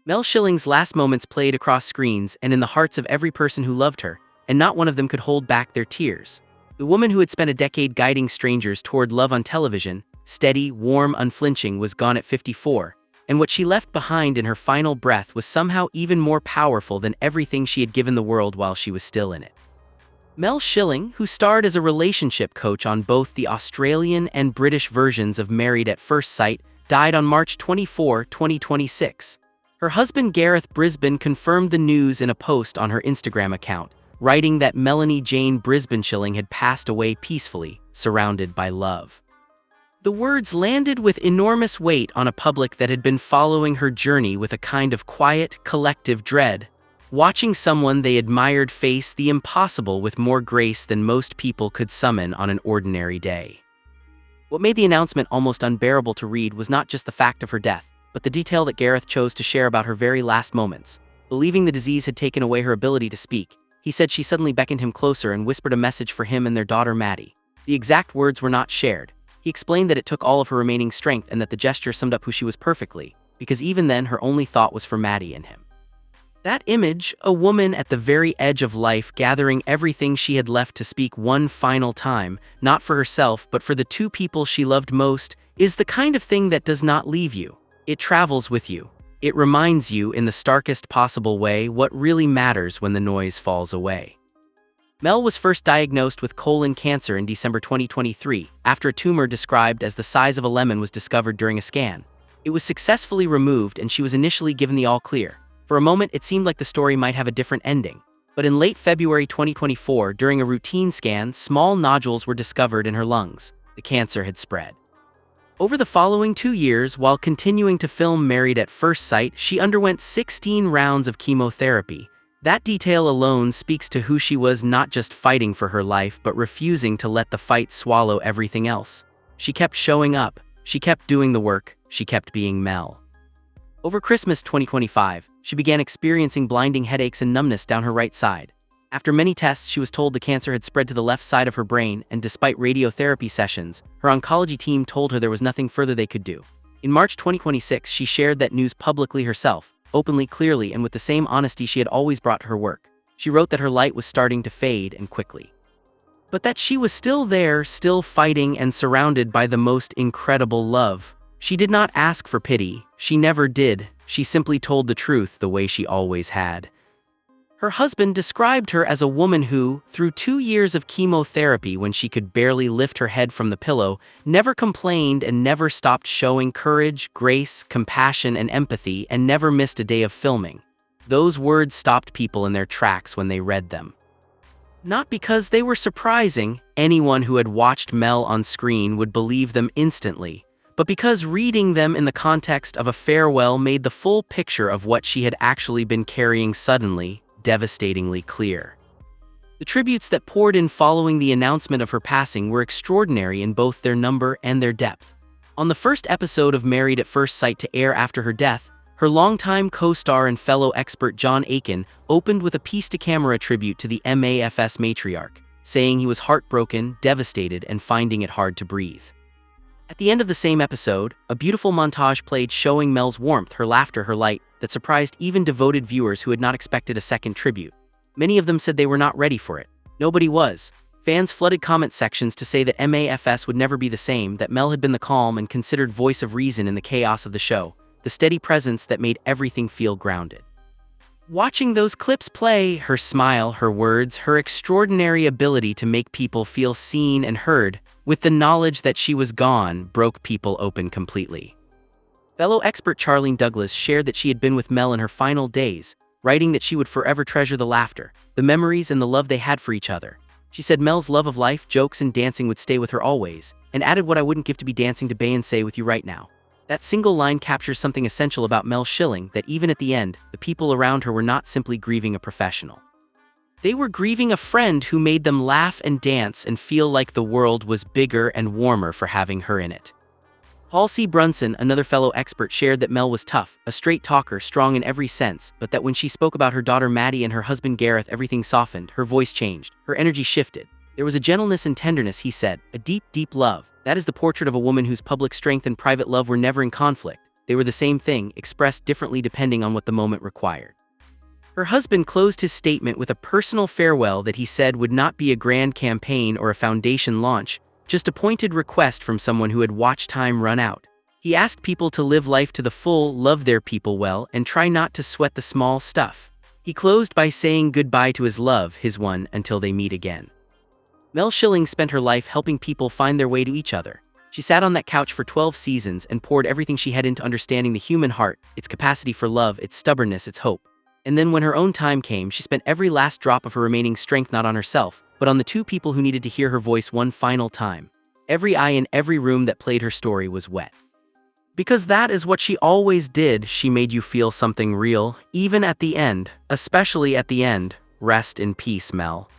Mel Schilling's last moments played across screens and in the hearts of every person who loved her, and not one of them could hold back their tears. The woman who had spent a decade guiding strangers toward love on television, steady, warm, unflinching, was gone at 54, and what she left behind in her final breath was somehow even more powerful than everything she had given the world while she was still in it. Mel Schilling, who starred as a relationship coach on both the Australian and British versions of Married at First Sight, died on March 24, 2026. Her husband Gareth Brisbane confirmed the news in a post on her Instagram account, writing that Melanie Jane Brisbane Schilling had passed away peacefully, surrounded by love. The words landed with enormous weight on a public that had been following her journey with a kind of quiet, collective dread, watching someone they admired face the impossible with more grace than most people could summon on an ordinary day. What made the announcement almost unbearable to read was not just the fact of her death, but the detail that Gareth chose to share about her very last moments. Believing the disease had taken away her ability to speak, he said she suddenly beckoned him closer and whispered a message for him and their daughter Maddie. The exact words were not shared. He explained that it took all of her remaining strength and that the gesture summed up who she was perfectly, because even then her only thought was for Maddie and him. That image, a woman at the very edge of life gathering everything she had left to speak one final time, not for herself but for the two people she loved most, is the kind of thing that does not leave you. It travels with you. It reminds you in the starkest possible way what really matters when the noise falls away. Mel was first diagnosed with colon cancer in December 2023, after a tumor described as the size of a lemon was discovered during a scan. It was successfully removed and she was initially given the all clear. For a moment, it seemed like the story might have a different ending. But in late February 2024, during a routine scan, small nodules were discovered in her lungs. The cancer had spread. Over the following 2 years, while continuing to film Married at First Sight, she underwent 16 rounds of chemotherapy. That detail alone speaks to who she was, not just fighting for her life, but refusing to let the fight swallow everything else. She kept showing up. She kept doing the work. She kept being Mel. Over Christmas 2025, she began experiencing blinding headaches and numbness down her right side. After many tests, she was told the cancer had spread to the left side of her brain, and despite radiotherapy sessions, her oncology team told her there was nothing further they could do. In March 2026, she shared that news publicly herself, openly, clearly, and with the same honesty she had always brought to her work. She wrote that her light was starting to fade, and quickly. But that she was still there, still fighting, and surrounded by the most incredible love. She did not ask for pity. She never did. She simply told the truth the way she always had. Her husband described her as a woman who, through 2 years of chemotherapy when she could barely lift her head from the pillow, never complained and never stopped showing courage, grace, compassion, and empathy, and never missed a day of filming. Those words stopped people in their tracks when they read them. Not because they were surprising, anyone who had watched Mel on screen would believe them instantly, but because reading them in the context of a farewell made the full picture of what she had actually been carrying suddenly, devastatingly clear. The tributes that poured in following the announcement of her passing were extraordinary in both their number and their depth. On the first episode of Married at First Sight to air after her death, her longtime co-star and fellow expert John Aiken opened with a piece-to-camera tribute to the MAFS matriarch, saying he was heartbroken, devastated, and finding it hard to breathe. At the end of the same episode, a beautiful montage played showing Mel's warmth, her laughter, her light, that surprised even devoted viewers who had not expected a second tribute. Many of them said they were not ready for it. Nobody was. Fans flooded comment sections to say that MAFS would never be the same, that Mel had been the calm and considered voice of reason in the chaos of the show, the steady presence that made everything feel grounded. Watching those clips play, her smile, her words, her extraordinary ability to make people feel seen and heard, with the knowledge that she was gone, broke people open completely. Fellow expert Charlene Douglas shared that she had been with Mel in her final days, writing that she would forever treasure the laughter, the memories, and the love they had for each other. She said Mel's love of life, jokes, and dancing would stay with her always, and added, "What I wouldn't give to be dancing to Beyoncé with you right now." That single line captures something essential about Mel Schilling, that even at the end, the people around her were not simply grieving a professional. They were grieving a friend who made them laugh and dance and feel like the world was bigger and warmer for having her in it. Halsey Brunson, another fellow expert, shared that Mel was tough, a straight talker, strong in every sense, but that when she spoke about her daughter Maddie and her husband Gareth, everything softened, her voice changed, her energy shifted. There was a gentleness and tenderness, he said, a deep, deep love. That is the portrait of a woman whose public strength and private love were never in conflict. they were the same thing, expressed differently depending on what the moment required. Her husband closed his statement with a personal farewell that he said would not be a grand campaign or a foundation launch, just a pointed request from someone who had watched time run out. He asked people to live life to the full, love their people well, and try not to sweat the small stuff. He closed by saying goodbye to his love, his one, until they meet again. Mel Schilling spent her life helping people find their way to each other. She sat on that couch for 12 seasons and poured everything she had into understanding the human heart, its capacity for love, its stubbornness, its hope. And then when her own time came, she spent every last drop of her remaining strength not on herself, but on the two people who needed to hear her voice one final time. Every eye in every room that played her story was wet. Because that is what she always did. She made you feel something real, even at the end, especially at the end. Rest in peace, Mel.